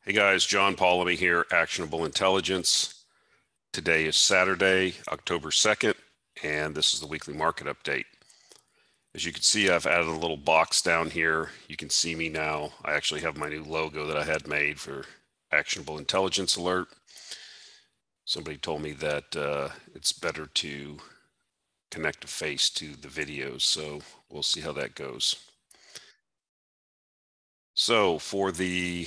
Hey guys, John Paulamy here, Actionable Intelligence. Today is Saturday, October 2nd, and this is the weekly market update. As you can see, I've added a little box down here. You can see me now. I actually have my new logo that I had made for Actionable Intelligence Alert. Somebody told me that it's better to connect a face to the videos, so we'll see how that goes. So for the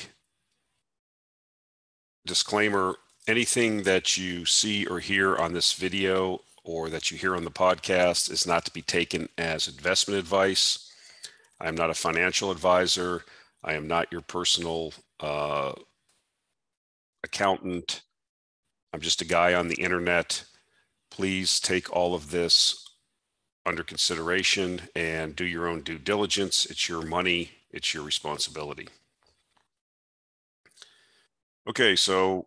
disclaimer, anything that you see or hear on this video or that you hear on the podcast is not to be taken as investment advice. I am not a financial advisor. I am not your personal accountant. I'm just a guy on the internet. Please take all of this under consideration and do your own due diligence. It's your money. It's your responsibility. Okay, so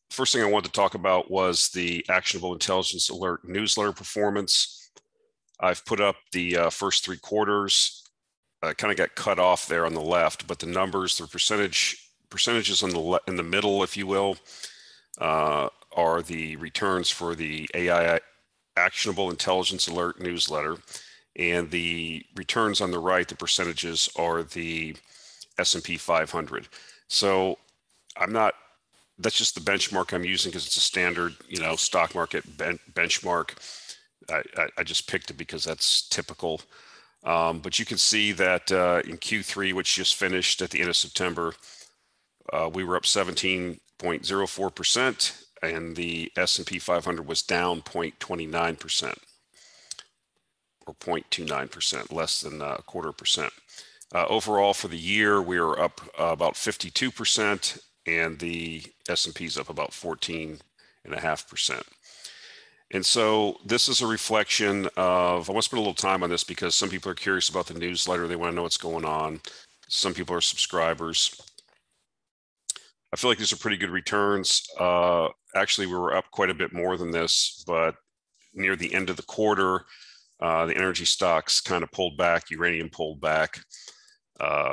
first thing I wanted to talk about was the Actionable Intelligence Alert newsletter performance. I've put up the first 3 quarters. Kind of got cut off there on the left, but the numbers, the percentages on in the middle, if you will, are the returns for the AIA Actionable Intelligence Alert newsletter, and the returns on the right, the percentages, are the S&P 500. So that's just the benchmark I'm using because it's a standard, stock market benchmark. I just picked it because that's typical. But you can see that in Q3, which just finished at the end of September, we were up 17.04%, and the S&P 500 was down 0.29%, or 0.29%, less than a quarter percent. Overall, for the year, we are up about 52%, and the S&P is up about 14.5%. And so this is a reflection of, I want to spend a little time on this because some people are curious about the newsletter. They want to know what's going on. Some people are subscribers. I feel like these are pretty good returns. Actually, we were up quite a bit more than this, but near the end of the quarter, the energy stocks kind of pulled back. Uranium pulled back,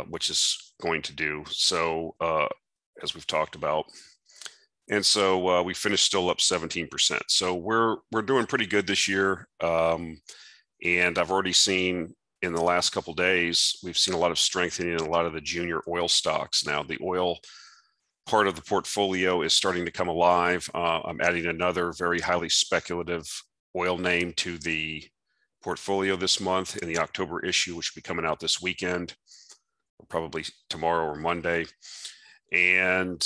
which is going to do so, as we've talked about. And so we finished still up 17%. So we're doing pretty good this year. And I've already seen in the last couple of days, we've seen a lot of strengthening in a lot of the junior oil stocks. Now the oil part of the portfolio is starting to come alive. I'm adding another very highly speculative oil name to the portfolio this month in the October issue, which will be coming out this weekend, or probably tomorrow or Monday. And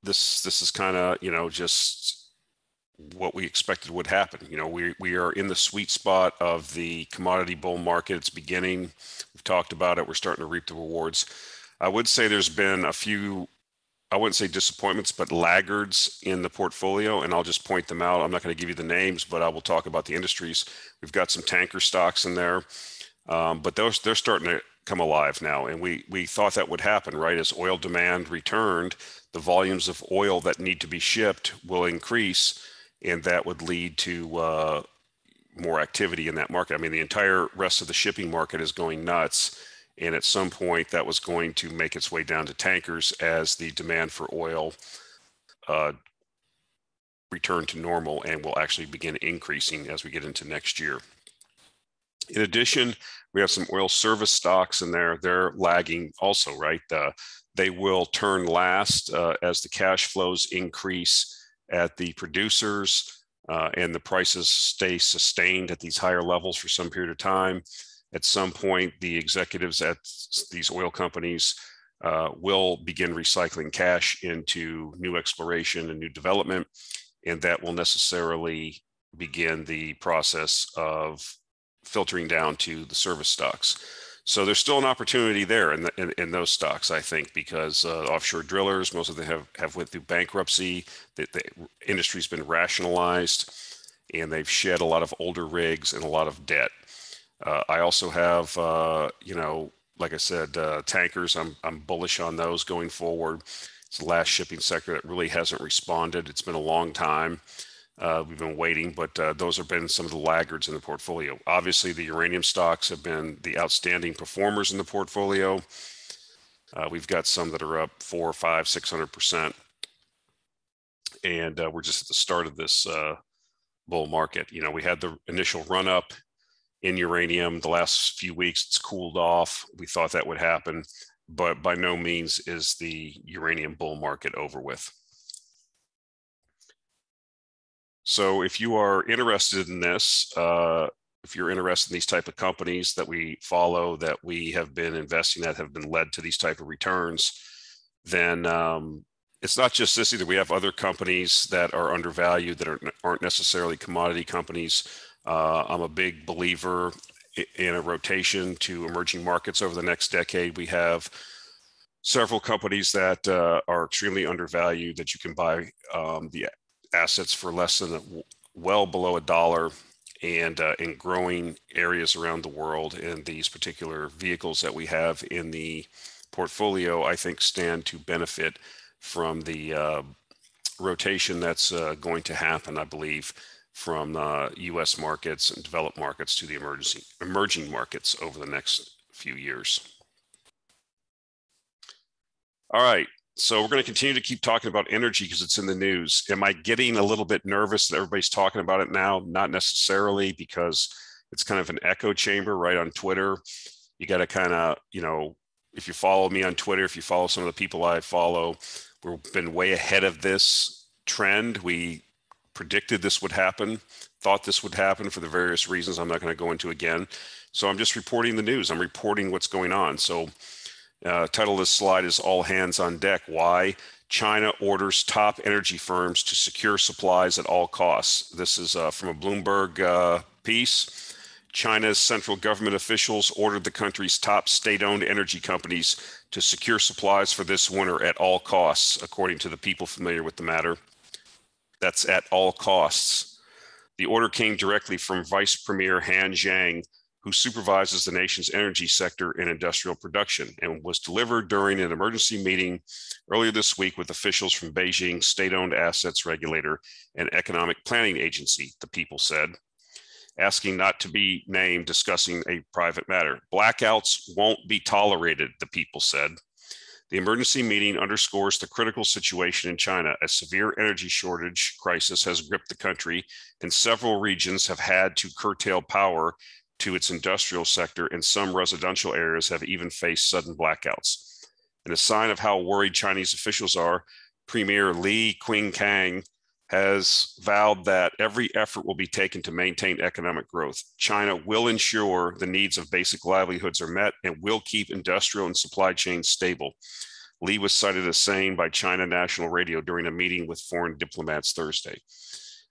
this is kind of, just what we expected would happen. We are in the sweet spot of the commodity bull market. It's beginning. We've talked about it. We're starting to reap the rewards. I would say there's been a few, I wouldn't say disappointments, but laggards in the portfolio, and I'll just point them out. I'm not going to give you the names, but I will talk about the industries. We've got some tanker stocks in there, but they're starting to come alive now, and we thought that would happen, right? As oil demand returned, the volumes of oil that need to be shipped will increase, and that would lead to more activity in that market. I mean, the entire rest of the shipping market is going nuts, and at some point that was going to make its way down to tankers as the demand for oil return to normal, and will actually begin increasing as we get into next year. In addition, we have some oil service stocks in there. They're lagging also, right? They will turn last as the cash flows increase at the producers and the prices stay sustained at these higher levels for some period of time. At some point, the executives at these oil companies will begin recycling cash into new exploration and new development, and that will necessarily begin the process of filtering down to the service stocks. So there's still an opportunity there in those stocks, I think, because offshore drillers, most of them have went through bankruptcy. The industry's been rationalized, and they've shed a lot of older rigs and a lot of debt. I also have, like I said, tankers. I'm bullish on those going forward. It's the last shipping sector that really hasn't responded. It's been a long time. We've been waiting, but those have been some of the laggards in the portfolio. Obviously, the uranium stocks have been the outstanding performers in the portfolio. We've got some that are up 400, 500, 600%. And we're just at the start of this bull market. You know, we had the initial run up in uranium. The last few weeks, it's cooled off. We thought that would happen, but by no means is the uranium bull market over with. So if you are interested in this, if you're interested in these type of companies that we follow, that we have been investing, that have been led to these type of returns, then it's not just this either. We have other companies that are undervalued that aren't necessarily commodity companies. I'm a big believer in a rotation to emerging markets over the next decade. We have several companies that are extremely undervalued that you can buy the assets for less than well below $1, and in growing areas around the world. And these particular vehicles that we have in the portfolio, I think, stand to benefit from the rotation that's going to happen, I believe, from U.S. markets and developed markets to the emerging markets over the next few years. All right, so we're going to continue to keep talking about energy because it's in the news. Am I getting a little bit nervous that everybody's talking about it now? Not necessarily, because it's kind of an echo chamber right on Twitter. You got to kind of, you know, if you follow me on Twitter, if you follow some of the people I follow, we've been way ahead of this trend. We predicted this would happen, thought this would happen for the various reasons I'm not going to go into again. So I'm just reporting the news. I'm reporting what's going on. So title of this slide is All Hands on Deck. Why? China orders top energy firms to secure supplies at all costs. This is from a Bloomberg piece. China's central government officials ordered the country's top state-owned energy companies to secure supplies for this winter at all costs, according to the people familiar with the matter. That's at all costs. The order came directly from Vice Premier Han Zhang, who supervises the nation's energy sector and industrial production, and was delivered during an emergency meeting earlier this week with officials from Beijing's state-owned assets regulator and economic planning agency, the people said, asking not to be named, discussing a private matter. Blackouts won't be tolerated, the people said. The emergency meeting underscores the critical situation in China. A severe energy shortage crisis has gripped the country, and several regions have had to curtail power to its industrial sector, and some residential areas have even faced sudden blackouts. In a sign of how worried Chinese officials are, Premier Li Qingshan has vowed that every effort will be taken to maintain economic growth. China will ensure the needs of basic livelihoods are met and will keep industrial and supply chains stable. Li was cited as saying by China National Radio during a meeting with foreign diplomats Thursday.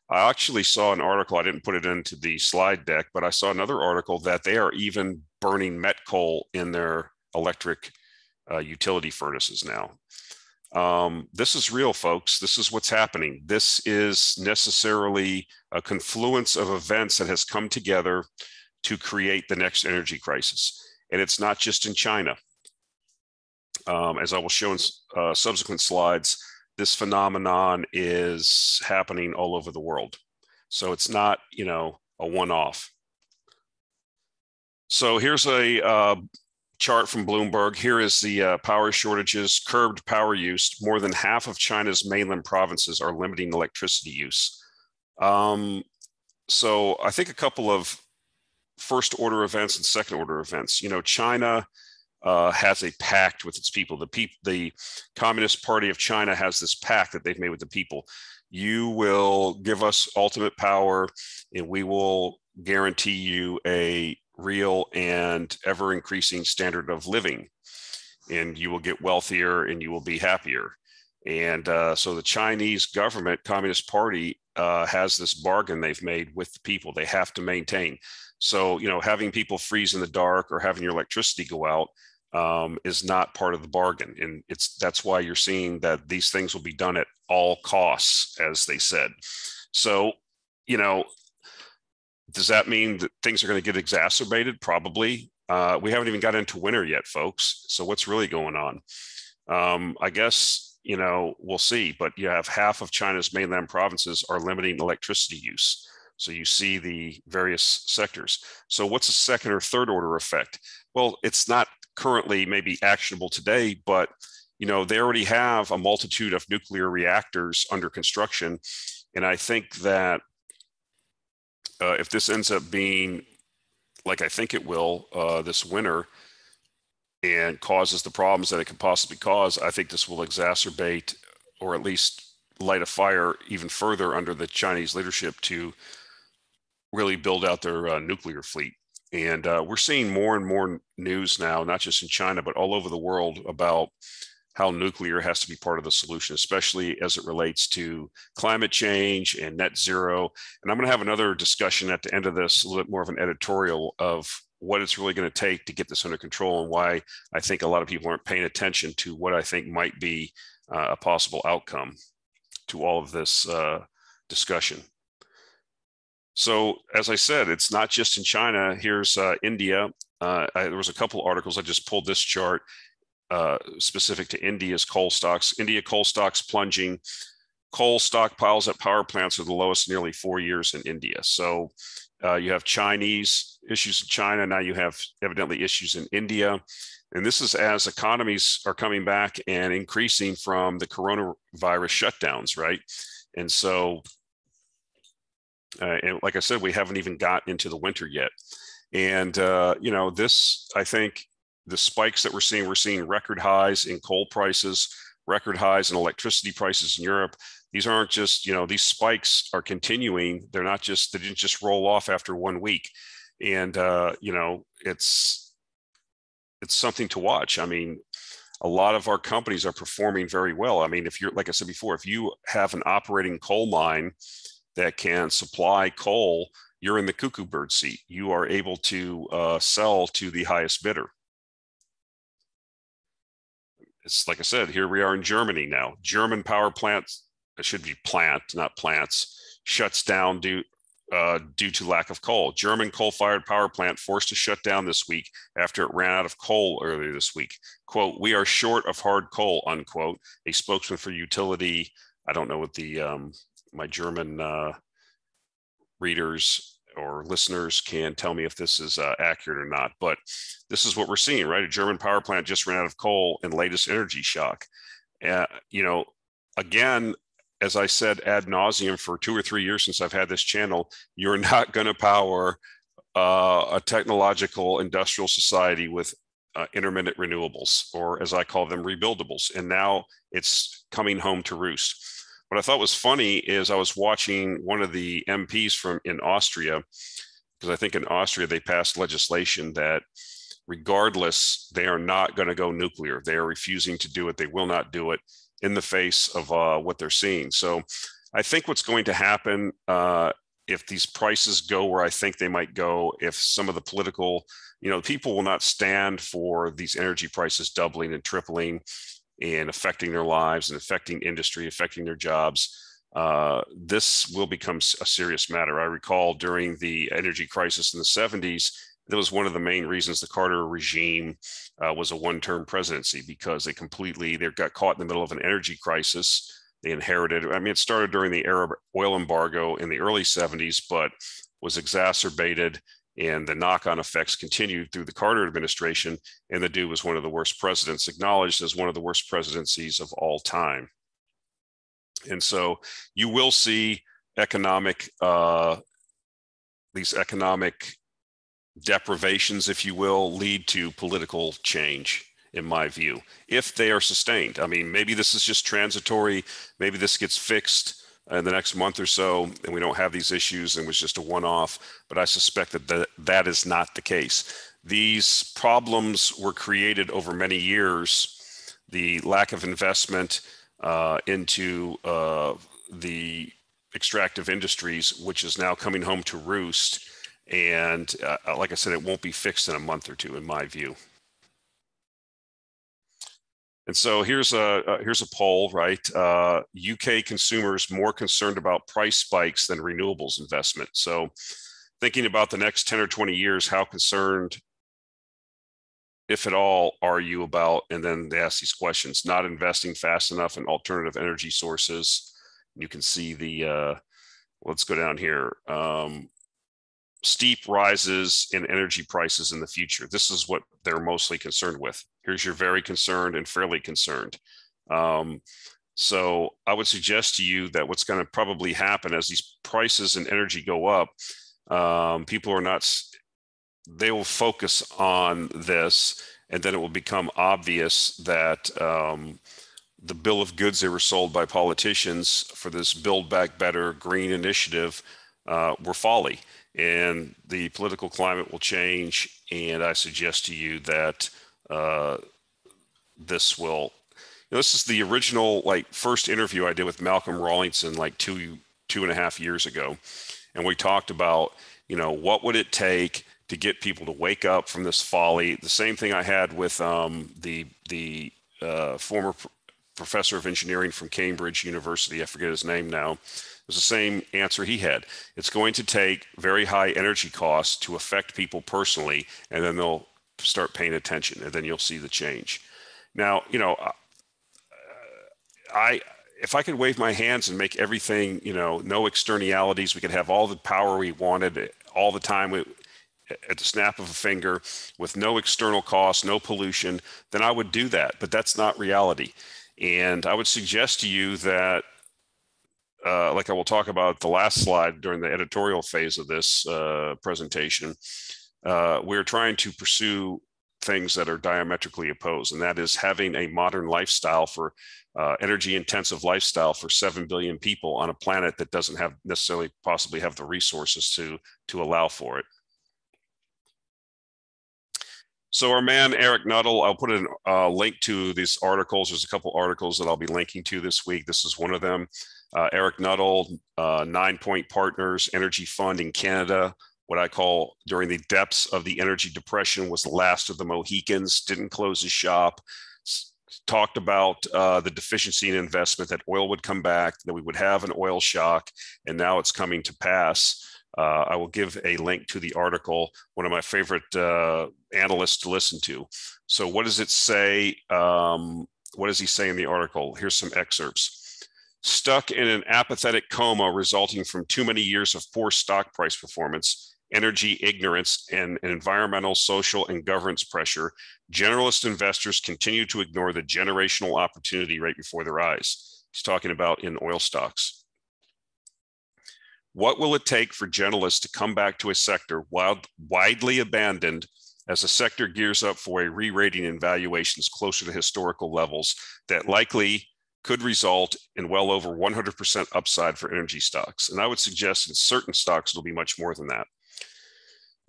I actually saw an article, I didn't put it into the slide deck, but I saw another article that they are even burning met coal in their electric utility furnaces now. This is real, folks. This is what's happening. This is necessarily a confluence of events that has come together to create the next energy crisis. And it's not just in China. As I will show in subsequent slides, this phenomenon is happening all over the world. So it's not, you know, a one-off. So here's a chart from Bloomberg. Here is the power shortages, curbed power use. More than half of China's mainland provinces are limiting electricity use. So I think a couple of first order events and second order events. You know, China has a pact with its people. The Communist Party of China has this pact that they've made with the people. You will give us ultimate power, and we will guarantee you a real and ever increasing standard of living, and you will get wealthier and you will be happier. And so the Chinese government, Communist Party, has this bargain they've made with the people they have to maintain. So, you know, having people freeze in the dark or having your electricity go out is not part of the bargain. And that's why you're seeing that these things will be done at all costs, as they said. So, you know, does that mean that things are going to get exacerbated? Probably. We haven't even got into winter yet, folks. So what's really going on? I guess, you know, we'll see. But you have half of China's mainland provinces are limiting electricity use. So you see the various sectors. So what's a second or third order effect? Well, it's not currently maybe actionable today, but they already have a multitude of nuclear reactors under construction. And I think that if this ends up being like I think it will this winter and causes the problems that it could possibly cause, I think this will exacerbate or at least light a fire even further under the Chinese leadership to really build out their nuclear fleet. And we're seeing more and more news now, not just in China, but all over the world about how nuclear has to be part of the solution, especially as it relates to climate change and net zero. And I'm going to have another discussion at the end of this, a little bit more of an editorial of what it's really going to take to get this under control and why I think a lot of people aren't paying attention to what I think might be a possible outcome to all of this discussion. So as I said, it's not just in China. Here's India. There was a couple articles. I just pulled this chart specific to India's coal stocks. India coal stocks plunging. Coal stockpiles at power plants are the lowest in nearly 4 years in India. So you have Chinese issues in China. Now you have evidently issues in India. And this is as economies are coming back and increasing from the coronavirus shutdowns, right? And so, and like I said, we haven't even got into the winter yet. And, this, I think, the spikes that we're seeing record highs in coal prices, record highs in electricity prices in Europe. These aren't just, these spikes are continuing. They didn't just roll off after 1 week. And, it's something to watch. I mean, a lot of our companies are performing very well. I mean, if you're, like I said before, if you have an operating coal mine that can supply coal, you're in the cuckoo bird seat. You are able to sell to the highest bidder. It's like I said, here we are in Germany now. German power plants, it should be plant, not plants, shuts down due to lack of coal. German coal-fired power plant forced to shut down this week after it ran out of coal earlier this week. Quote, "We are short of hard coal," unquote. A spokesman for utility, I don't know what the my German readers or listeners can tell me if this is accurate or not, but this is what we're seeing, right? A German power plant just ran out of coal in latest energy shock. Again, as I said ad nauseum for 2 or 3 years since I've had this channel, you're not going to power a technological industrial society with intermittent renewables, or as I call them, rebuildables. And now it's coming home to roost. What I thought was funny is I was watching one of the MPs in Austria, because I think in Austria they passed legislation that regardless, they are not going to go nuclear. They are refusing to do it. They will not do it in the face of what they're seeing. So I think what's going to happen if these prices go where I think they might go, if some of the political, people will not stand for these energy prices doubling and tripling and affecting their lives and affecting industry, affecting their jobs. This will become a serious matter. I recall during the energy crisis in the 70s, that was one of the main reasons the Carter regime was a one-term presidency, because they got caught in the middle of an energy crisis. They inherited, it started during the Arab oil embargo in the early 70s, but was exacerbated, and the knock-on effects continued through the Carter administration. And the dude was one of the worst presidents, acknowledged as one of the worst presidencies of all time. And so you will see these economic deprivations, if you will, lead to political change, in my view, if they are sustained. I mean, maybe this is just transitory. Maybe this gets fixed in the next month or so, and we don't have these issues and was just a one-off, but I suspect that is not the case. These problems were created over many years. The lack of investment into the extractive industries, which is now coming home to roost. And like I said, it won't be fixed in a month or two, in my view. And so here's a poll, right? UK consumers more concerned about price spikes than renewables investment. So thinking about the next 10 or 20 years, how concerned, if at all, are you about, and then they ask these questions, not investing fast enough in alternative energy sources. You can see the, let's go down here. steep rises in energy prices in the future. This is what they're mostly concerned with. Here's your very concerned and fairly concerned. So I would suggest to you that what's going to probably happen as these prices in energy go up, people are not, they will focus on this, and then it will become obvious that the bill of goods they were sold by politicians for this Build Back Better green initiative were folly. And the political climate will change. And I suggest to you that this will, this is the original first interview I did with Malcolm Rawlinson like two and a half years ago. And we talked about, what would it take to get people to wake up from this folly? The same thing I had with the former professor of engineering from Cambridge University. I forget his name now. It was the same answer he had. It's going to take very high energy costs to affect people personally, and then they'll start paying attention, and then you'll see the change. Now, if I could wave my hands and make everything, no externalities, we could have all the power we wanted all the time at the snap of a finger with no external costs, no pollution, then I would do that. But that's not reality. And I would suggest to you that, like I will talk about the last slide during the editorial phase of this presentation, we're trying to pursue things that are diametrically opposed, and that is having a modern lifestyle for energy intensive lifestyle for 7 billion people on a planet that doesn't have necessarily possibly have the resources to allow for it. So our man, Eric Nuttall, I'll put a link to these articles. There's a couple articles that I'll be linking to this week. This is one of them. Eric Nuttall, 9 Point Partners, Energy Fund in Canada, what I call during the depths of the energy depression was the last of the Mohicans, didn't close his shop, talked about the deficiency in investment, that oil would come back, that we would have an oil shock, and now it's coming to pass. I will give a link to the article, one of my favorite analysts to listen to. So what does it say? What does he say in the article? Here's some excerpts. Stuck in an apathetic coma resulting from too many years of poor stock price performance, energy ignorance, and environmental, social, and governance pressure, generalist investors continue to ignore the generational opportunity right before their eyes. He's talking about in oil stocks. What will it take for generalists to come back to a sector widely abandoned as the sector gears up for a re-rating in valuations closer to historical levels that likely could result in well over 100% upside for energy stocks? And I would suggest in certain stocks it'll be much more than that.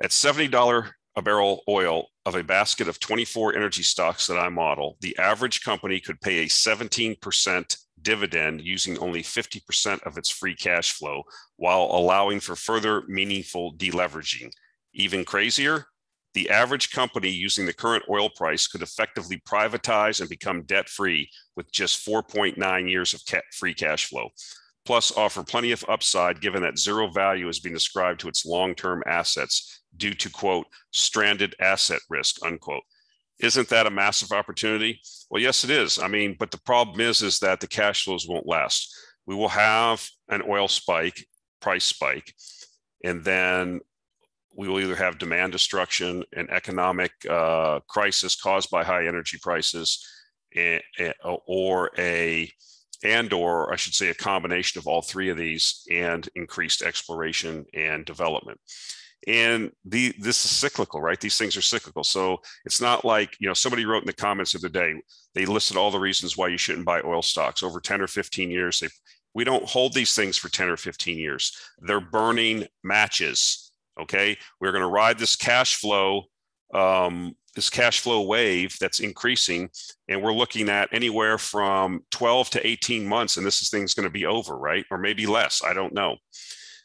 At $70 a barrel oil of a basket of 24 energy stocks that I model, the average company could pay a 17% dividend using only 50% of its free cash flow while allowing for further meaningful deleveraging. Even crazier, the average company using the current oil price could effectively privatize and become debt-free with just 4.9 years of free cash flow, plus offer plenty of upside given that zero value is being ascribed to its long-term assets due to, quote, stranded asset risk, unquote. Isn't that a massive opportunity? Well, yes, it is. I mean, but the problem is that the cash flows won't last. We will have an oil spike, price spike, and then we will either have demand destruction, an economic crisis caused by high energy prices, or a combination of all three of these, and increased exploration and development. And this is cyclical, right? These things are cyclical. So it's not like, somebody wrote in the comments the other day, they listed all the reasons why you shouldn't buy oil stocks over 10 or 15 years. We don't hold these things for 10 or 15 years. They're burning matches. Okay. We're going to ride this cash flow wave that's increasing. And we're looking at anywhere from 12 to 18 months. And this thing's going to be over, right? Or maybe less. I don't know.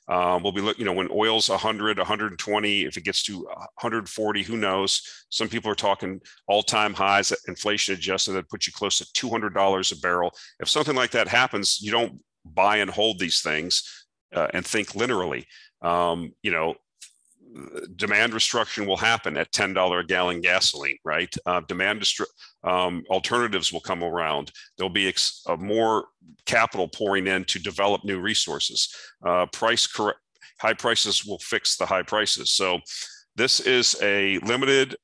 We'll be looking, when oil's 100, 120, if it gets to 140, who knows? Some people are talking all-time highs, inflation adjusted, that put you close to $200 a barrel. If something like that happens, you don't buy and hold these things and think linearly. Demand destruction will happen at $10 a gallon gasoline, right? Alternatives will come around. There'll be more capital pouring in to develop new resources. high prices will fix the high prices. So this is a limited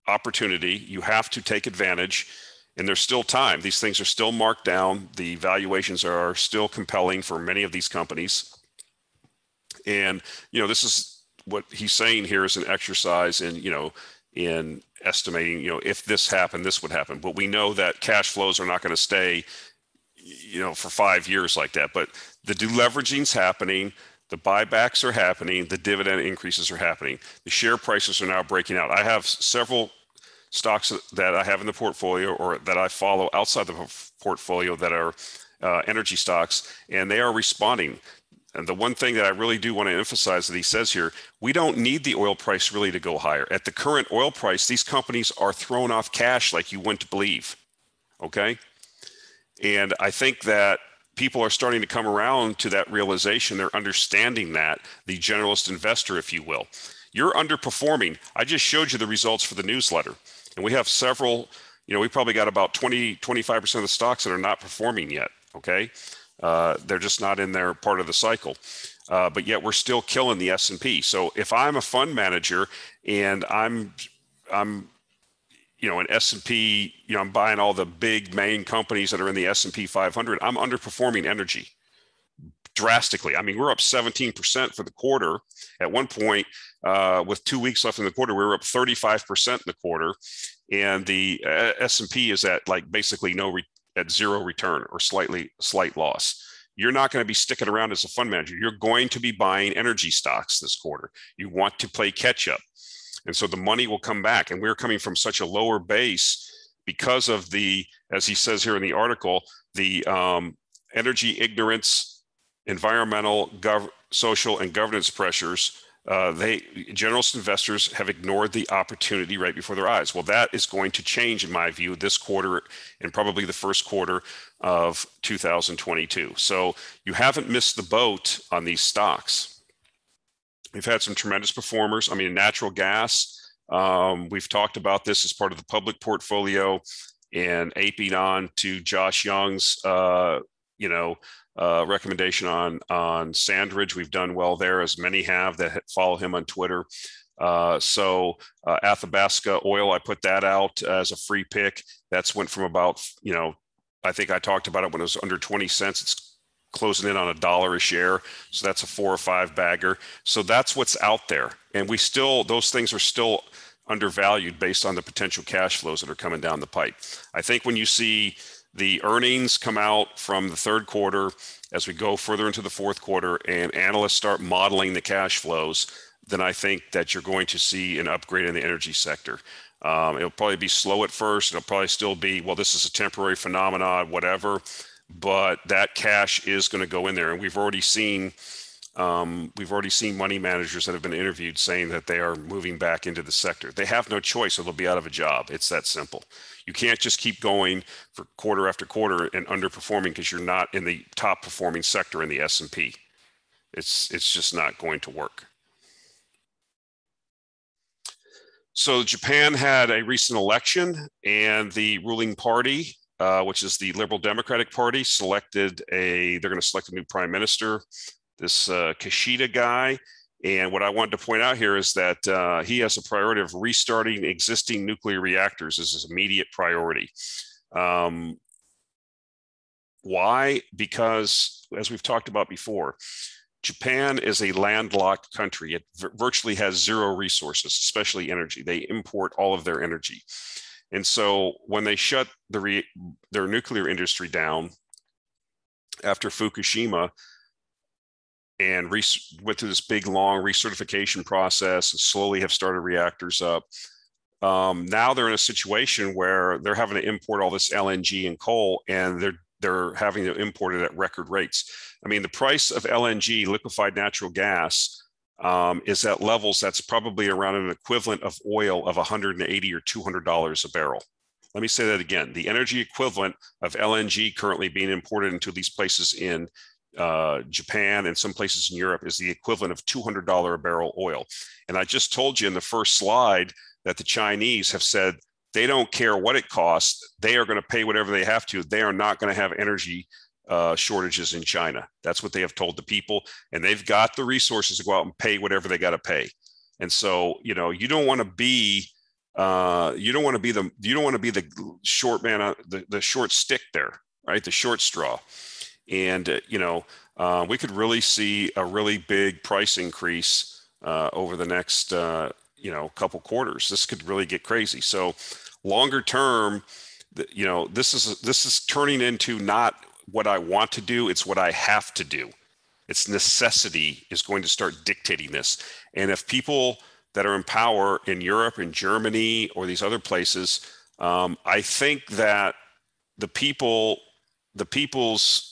opportunity. You have to take advantage, and there's still time. These things are still marked down. The valuations are still compelling for many of these companies. And, this is what he's saying here is an exercise in, in estimating, if this happened, this would happen. But we know that cash flows are not going to stay, for 5 years like that. But the deleveraging's happening. The buybacks are happening. The dividend increases are happening. The share prices are now breaking out. I have several stocks that I have in the portfolio or that I follow outside the portfolio that are energy stocks, and they are responding. And the one thing that I really do want to emphasize that he says here, we don't need the oil price really to go higher. At the current oil price, these companies are throwing off cash like you wouldn't believe, okay? And I think that people are starting to come around to that realization. They're understanding that, the generalist investor, if you will. You're underperforming. I just showed you the results for the newsletter. And we have several, we probably got about 25% of the stocks that are not performing yet, okay? They're just not in their part of the cycle. But yet we're still killing the S&P. So if I'm a fund manager and I'm an S&P, I'm buying all the big main companies that are in the S&P 500, I'm underperforming energy drastically. I mean, we're up 17% for the quarter. At one point, with 2 weeks left in the quarter, we were up 35% in the quarter. And the S&P is at basically at zero return or slight loss. You're not going to be sticking around as a fund manager. You're going to be buying energy stocks this quarter. You want to play catch up. And so the money will come back. And we're coming from such a lower base because of as he says here in the article, the energy ignorance, environmental, social, and governance pressures. Generalist investors have ignored the opportunity right before their eyes. Well, that is going to change, in my view, this quarter and probably the first quarter of 2022. So you haven't missed the boat on these stocks. We've had some tremendous performers. I mean, natural gas, we've talked about this as part of the public portfolio, and aping on to Josh Young's, recommendation on Sandridge. We've done well there, as many have that follow him on Twitter. Athabasca Oil, I put that out as a free pick. That's went from about, I think I talked about it when it was under 20 cents. It's closing in on $1 a share. So that's a 4 or 5 bagger. So that's what's out there. And those things are still undervalued based on the potential cash flows that are coming down the pipe. I think when you see the earnings come out from the third quarter as we go further into the fourth quarter and analysts start modeling the cash flows, then I think that you're going to see an upgrade in the energy sector. It'll probably be slow at first. It'll probably still be, well, this is a temporary phenomenon, whatever, but that cash is going to go in there. And we've already seen money managers that have been interviewed saying that they are moving back into the sector. They have no choice, or they'll be out of a job. It's that simple. You can't just keep going for quarter after quarter and underperforming because you're not in the top performing sector in the S&P. It's just not going to work. So Japan had a recent election, and the ruling party, which is the Liberal Democratic Party, they're going to select a new prime minister, this Kishida guy. And what I wanted to point out here is that he has a priority of restarting existing nuclear reactors as his immediate priority. Why? Because, as we've talked about before, Japan is a landlocked country. It virtually has zero resources, especially energy. They import all of their energy. And so when they shut their nuclear industry down after Fukushima, and went through this big, long recertification process and slowly have started reactors up. Now they're in a situation where they're having to import all this LNG and coal, and they're having to import it at record rates. I mean, the price of LNG, liquefied natural gas, is at levels that's probably around an equivalent of oil of $180 or $200 a barrel. Let me say that again. The energy equivalent of LNG currently being imported into these places in Japan and some places in Europe is the equivalent of $200 a barrel oil. And I just told you in the first slide that the Chinese have said they don't care what it costs. They are going to pay whatever they have to. They are not going to have energy shortages in China. That's what they have told the people, and they've got the resources to go out and pay whatever they got to pay. And so, you don't want to be the short man, the short stick there, right? The short straw. And we could really see a really big price increase over the next couple quarters. This could really get crazy. So longer term, this is turning into not what I want to do, it's what I have to do. It's necessity is going to start dictating this. And if people that are in power in Europe and Germany or these other places, I think that the people's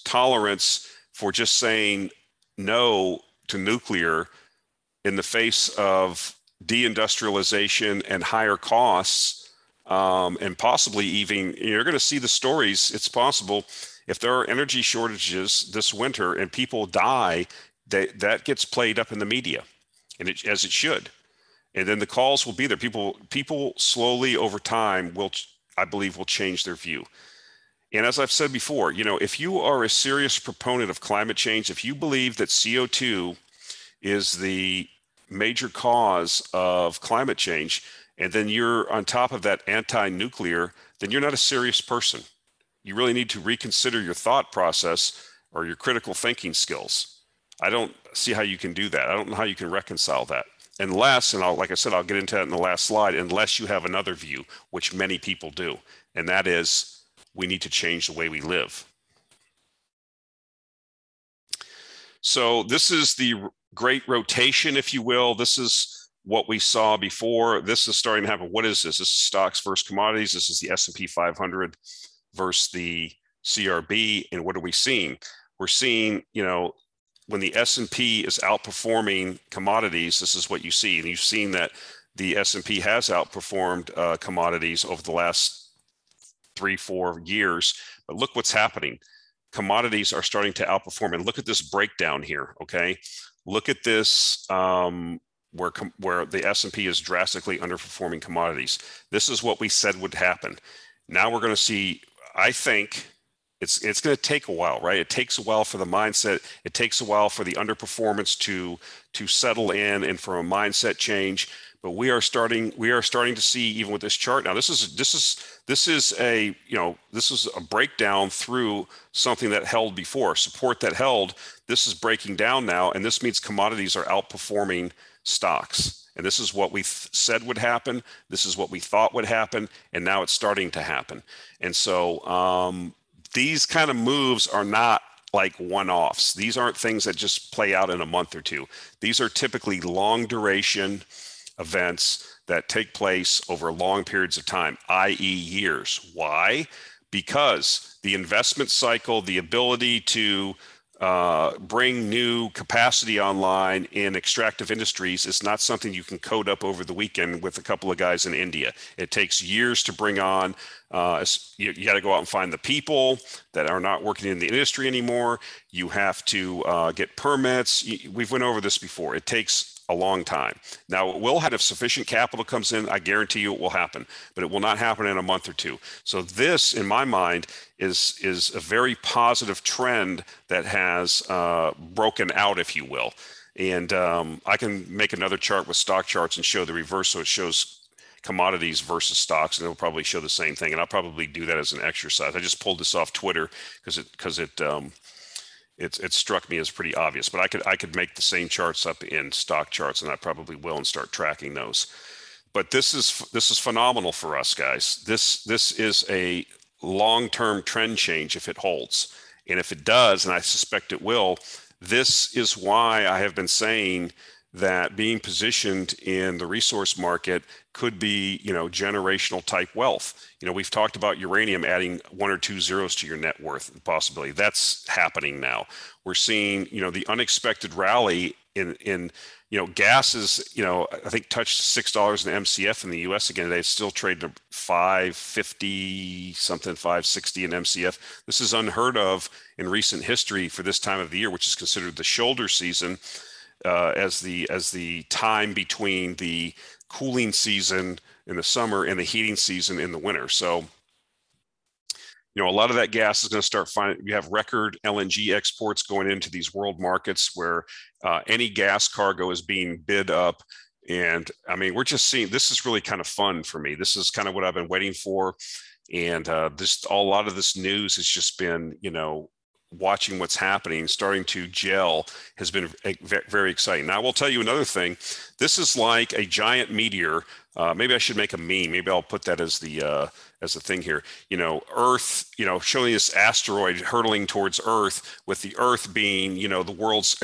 tolerance for just saying no to nuclear in the face of deindustrialization and higher costs, and possibly even, you're going to see the stories, it's possible, if there are energy shortages this winter and people die, that gets played up in the media, and as it should. And then the calls will be there. People slowly over time I believe, will change their view. And as I've said before, if you are a serious proponent of climate change, if you believe that CO2 is the major cause of climate change, and then you're on top of that anti-nuclear, then you're not a serious person. You really need to reconsider your thought process or your critical thinking skills. I don't see how you can do that. I don't know how you can reconcile that. Unless, and like I said, I'll get into that in the last slide, unless you have another view, which many people do, and that is we need to change the way we live. So this is the great rotation, if you will. This is what we saw before. This is starting to happen. What is this? This is stocks versus commodities. This is the S&P 500 versus the CRB. And what are we seeing? We're seeing, when the S&P is outperforming commodities, this is what you see. And you've seen that the S&P has outperformed commodities over the last 3-4 years. But look what's happening. Commodities are starting to outperform. And look at this breakdown here, okay? Look at this where the S&P is drastically underperforming commodities. This is what we said would happen. Now we're going to see, I think, it's going to take a while, right? It takes a while for the mindset. It takes a while for the underperformance to settle in and for a mindset change. But we are starting to see, even with this chart now. This is a breakdown through something that held before, support that held. This is breaking down now, and this means commodities are outperforming stocks. And this is what we said would happen. This is what we thought would happen, and now it's starting to happen. And so these kind of moves are not like one-offs. These aren't things that just play out in a month or two. These are typically long duration events that take place over long periods of time, i.e. years. Why? Because the investment cycle, the ability to bring new capacity online in extractive industries is not something you can code up over the weekend with a couple of guys in India. It takes years to bring on. You got to go out and find the people that are not working in the industry anymore. You have to get permits. We've went over this before. It takes a long time. Now, it will have, if sufficient capital comes in, I guarantee you it will happen, but it will not happen in a month or two. So this, in my mind, is a very positive trend that has broken out, if you will. And I can make another chart with stock charts and show the reverse, so it shows commodities versus stocks, and it'll probably show the same thing. And I'll probably do that as an exercise. I just pulled this off Twitter because it struck me as pretty obvious, but I could make the same charts up in stock charts, and I probably will, and start tracking those. But this is phenomenal for us, guys. This is a long-term trend change if it holds, and if it does, and I suspect it will. This is why I have been saying that being positioned in the resource market could be, generational type wealth. We've talked about uranium adding 1 or 2 zeros to your net worth possibility. That's happening now. We're seeing, the unexpected rally in gas is, I think touched $6 an MCF in the US again. They still trade at $5.50 something, $5.60 an MCF. This is unheard of in recent history for this time of the year, which is considered the shoulder season. As the time between the cooling season in the summer and the heating season in the winter. So You know, a lot of that gas is going to start finding, you have record LNG exports going into these world markets where any gas cargo is being bid up. And I mean, we're just seeing, this is really kind of fun for me. This is kind of what I've been waiting for. And a lot of this news has just been, you know, watching what's happening, starting to gel, has been very exciting. Now, I will tell you another thing. This is like a giant meteor. Maybe I should make a meme. Maybe I'll put that as the thing here. You know, Earth, you know, showing this asteroid hurtling towards Earth, with the Earth being, you know, the world's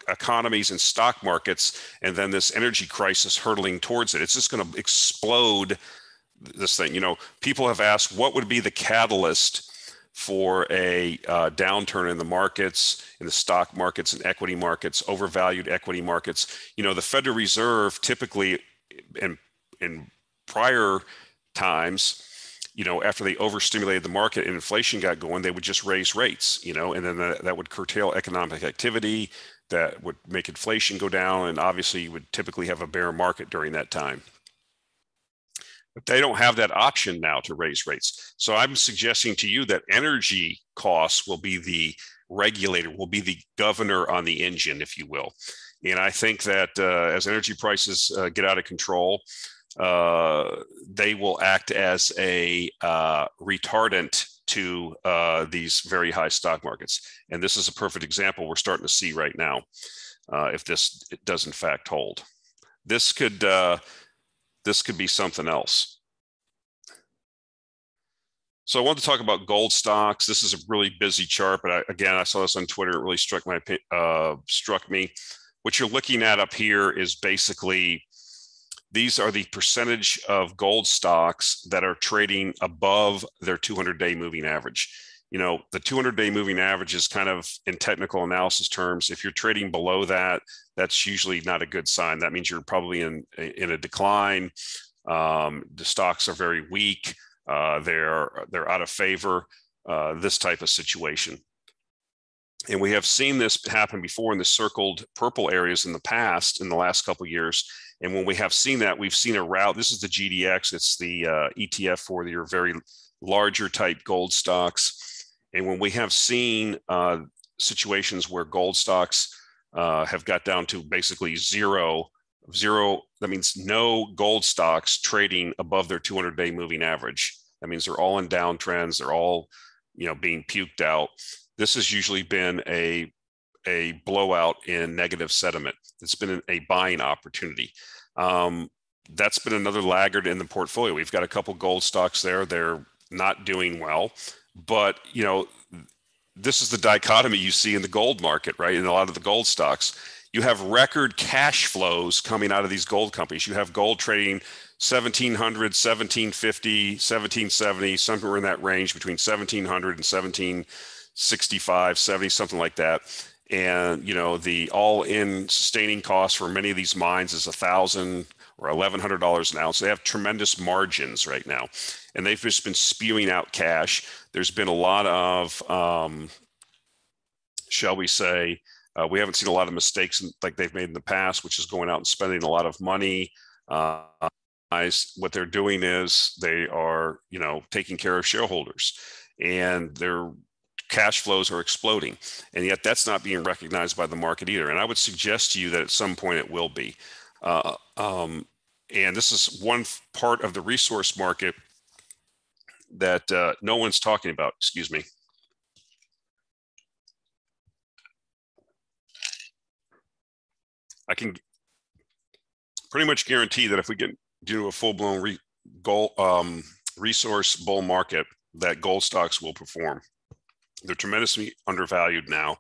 economies and stock markets, and then this energy crisis hurtling towards it. It's just going to explode, this thing. You know, people have asked what would be the catalyst for a downturn in the markets, in the stock markets and equity markets, overvalued equity markets. You know, the Federal Reserve typically, in prior times, you know, after they overstimulated the market and inflation got going, they would just raise rates, you know, and then that would curtail economic activity, that would make inflation go down, and obviously you would typically have a bear market during that time. But they don't have that option now to raise rates. So I'm suggesting to you that energy costs will be the regulator, will be the governor on the engine, if you will. And I think that as energy prices get out of control, they will act as a retardant to these very high stock markets. And this is a perfect example we're starting to see right now, if this does in fact hold. This could be something else. So I want to talk about gold stocks. This is a really busy chart, but I saw this on Twitter. It really struck me. What you're looking at up here is basically, these are the percentage of gold stocks that are trading above their 200-day moving average. You know, the 200-day moving average is kind of, in technical analysis terms, if you're trading below that, that's usually not a good sign. That means you're probably in a decline. The stocks are very weak. They're out of favor. This type of situation. And we have seen this happen before in the circled purple areas in the past, in the last couple of years. And when we have seen that, we've seen a route. This is the GDX. It's the ETF for your very larger type gold stocks. And when we have seen situations where gold stocks have got down to basically zero, that means no gold stocks trading above their 200-day moving average. That means they're all in downtrends. They're all, you know, being puked out. This has usually been a blowout in negative sentiment. It's been a buying opportunity. That's been another laggard in the portfolio. We've got a couple gold stocks there. They're not doing well, but you know, this is the dichotomy you see in the gold market, right? In a lot of the gold stocks, you have record cash flows coming out of these gold companies. You have gold trading 1,700, 1,750, 1,770, somewhere in that range, between 1,700 and 1,765, 70, something like that. And you know, the all-in sustaining cost for many of these mines is $1,000 or $1,100 an ounce. They have tremendous margins right now, and they've just been spewing out cash. There's been a lot of, shall we say, we haven't seen a lot of mistakes like they've made in the past, which is going out and spending a lot of money. What they're doing is they are, you know, taking care of shareholders, and their cash flows are exploding. And yet that's not being recognized by the market either. And I would suggest to you that at some point it will be. And this is one part of the resource market that no one's talking about. Excuse me. I can pretty much guarantee that if we get do a full-blown resource bull market, that gold stocks will perform. They're tremendously undervalued now.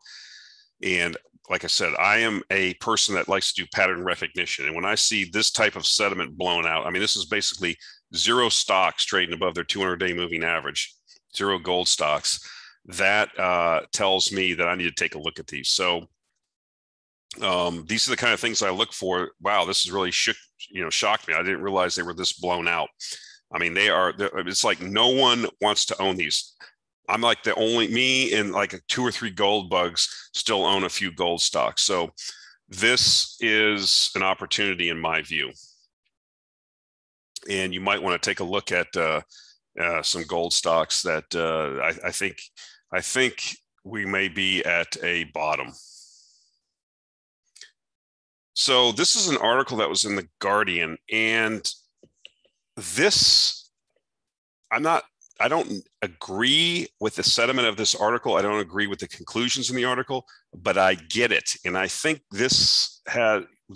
And like I said, I am a person that likes to do pattern recognition. And when I see this type of sediment blown out, I mean, this is basically zero stocks trading above their 200-day moving average, zero gold stocks. That tells me that I need to take a look at these. So these are the kind of things I look for. Wow, this is really shocked me. I didn't realize they were this blown out. I mean, it's like no one wants to own these. I'm like me and like 2 or 3 gold bugs still own a few gold stocks. So this is an opportunity in my view. And you might want to take a look at some gold stocks that I think we may be at a bottom. So this is an article that was in the Guardian, and this, I don't agree with the sentiment of this article. I don't agree with the conclusions in the article, but I get it. And I think this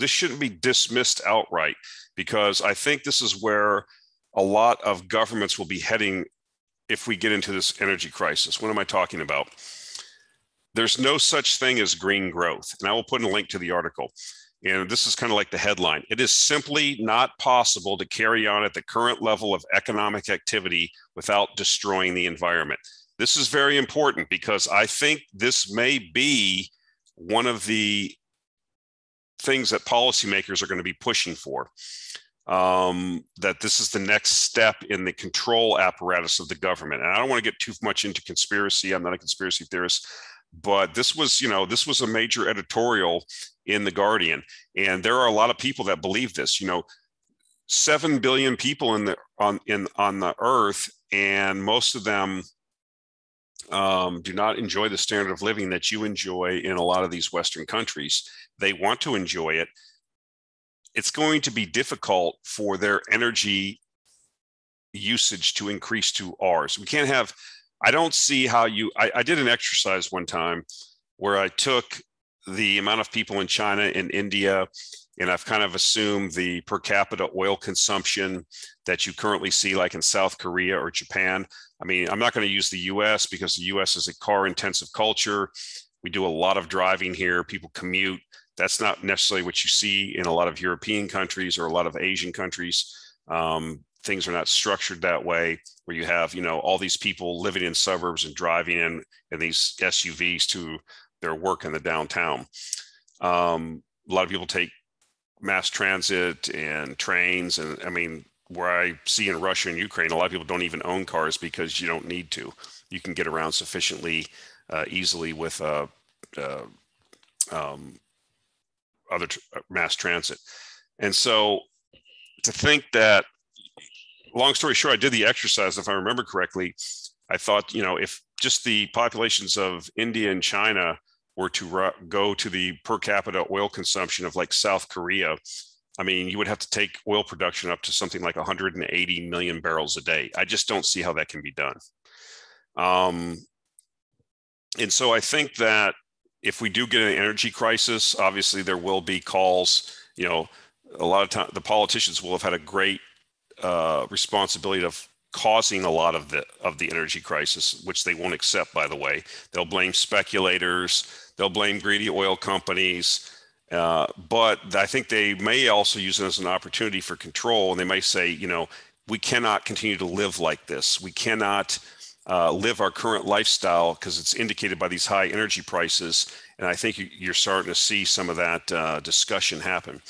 shouldn't be dismissed outright, because I think this is where a lot of governments will be heading if we get into this energy crisis. What am I talking about? There's no such thing as green growth. And I will put in a link to the article. And this is kind of like the headline. It is simply not possible to carry on at the current level of economic activity without destroying the environment. This is very important, because I think this may be one of the things that policymakers are going to be pushing for. That this is the next step in the control apparatus of the government. And I don't want to get too much into conspiracy. I'm not a conspiracy theorist, but this was a major editorial in the Guardian, and there are a lot of people that believe this. 7 billion people on the earth, and most of them do not enjoy the standard of living that you enjoy in a lot of these Western countries. They want to enjoy it. It's going to be difficult for their energy usage to increase to ours. We can't have, I don't see how I did an exercise one time where I took the amount of people in China and India, and I've kind of assumed the per capita oil consumption that you currently see like in South Korea or Japan. I mean, I'm not going to use the US, because the US is a car intensive culture. We do a lot of driving here. People commute. That's not necessarily what you see in a lot of European countries or a lot of Asian countries. Things are not structured that way, where you have, all these people living in suburbs and driving in these SUVs to their work in the downtown. A lot of people take mass transit and trains. And I mean, where I see in Russia and Ukraine, a lot of people don't even own cars because you don't need to. You can get around sufficiently easily with other mass transit. And so to think that, long story short, I did the exercise, if I remember correctly. I thought, if just the populations of India and China were to go to the per capita oil consumption of like South Korea, I mean, you would have to take oil production up to something like 180 million barrels a day. I just don't see how that can be done. And so I think that if we do get an energy crisis, obviously there will be calls. A lot of time the politicians will have had a great responsibility of causing a lot of the energy crisis, which they won't accept, by the way. They'll blame speculators, they'll blame greedy oil companies, but I think they may also use it as an opportunity for control. And they may say, we cannot continue to live like this. We cannot live our current lifestyle because it's indicated by these high energy prices. And I think you're starting to see some of that discussion happen.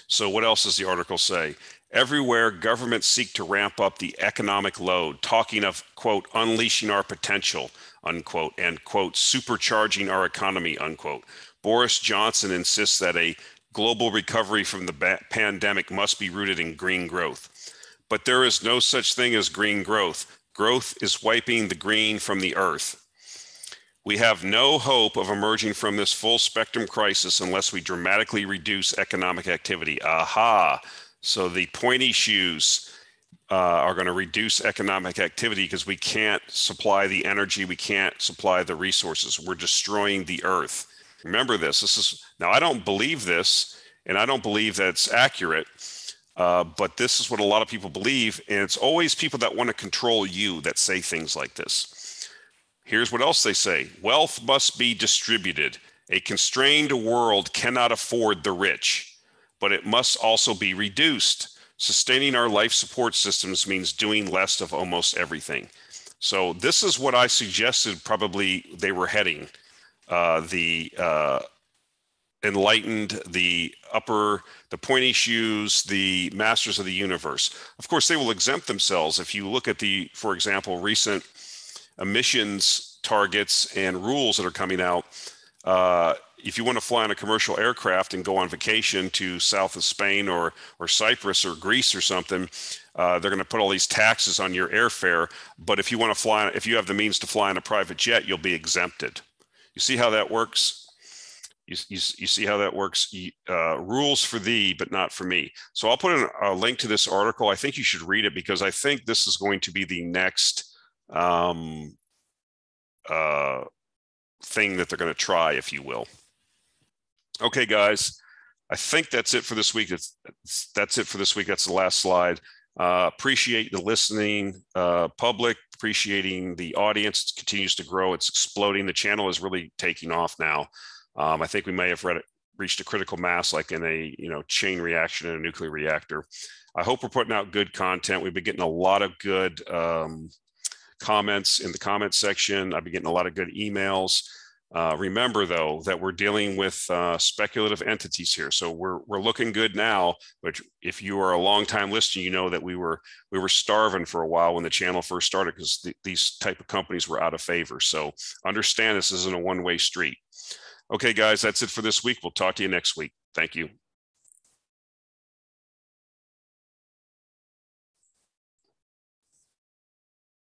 So what else does the article say? Everywhere, governments seek to ramp up the economic load, talking of, quote, unleashing our potential, unquote, and, quote, supercharging our economy, unquote. Boris Johnson insists that a global recovery from the pandemic must be rooted in green growth. But there is no such thing as green growth. Growth is wiping the green from the earth. We have no hope of emerging from this full spectrum crisis unless we dramatically reduce economic activity. Aha! So the pointy shoes are going to reduce economic activity because we can't supply the energy, we can't supply the resources. We're destroying the earth. Remember this. Now, I don't believe this, and I don't believe that's accurate, but this is what a lot of people believe, and it's always people that want to control you that say things like this. Here's what else they say. Wealth must be distributed. A constrained world cannot afford the rich, but it must also be reduced. Sustaining our life support systems means doing less of almost everything. So this is what I suggested probably they were heading. The enlightened, the pointy shoes, the masters of the universe. Of course, they will exempt themselves. If you look at for example, recent emissions targets and rules that are coming out, if you want to fly on a commercial aircraft and go on vacation to south of Spain or Cyprus or Greece or something, they're going to put all these taxes on your airfare. But if you want to fly, if you have the means to fly in a private jet, you'll be exempted. You see how that works? You see how that works? Rules for thee, but not for me. So I'll put a link to this article. I think you should read it because I think this is going to be the next thing that they're going to try, if you will. Okay, guys, I think that's it for this week. That's it for this week. That's the last slide. Appreciate the listening public, appreciating the audience. It continues to grow. It's exploding. The channel is really taking off now. I think we may have reached a critical mass, like in a chain reaction in a nuclear reactor. I hope we're putting out good content. We've been getting a lot of good comments in the comment section. I've been getting a lot of good emails. Remember, though, that we're dealing with speculative entities here. So we're looking good now, but if you are a long-time listener, you know that we were starving for a while when the channel first started because these type of companies were out of favor. So understand this isn't a one-way street. Okay, guys, that's it for this week. We'll talk to you next week. Thank you.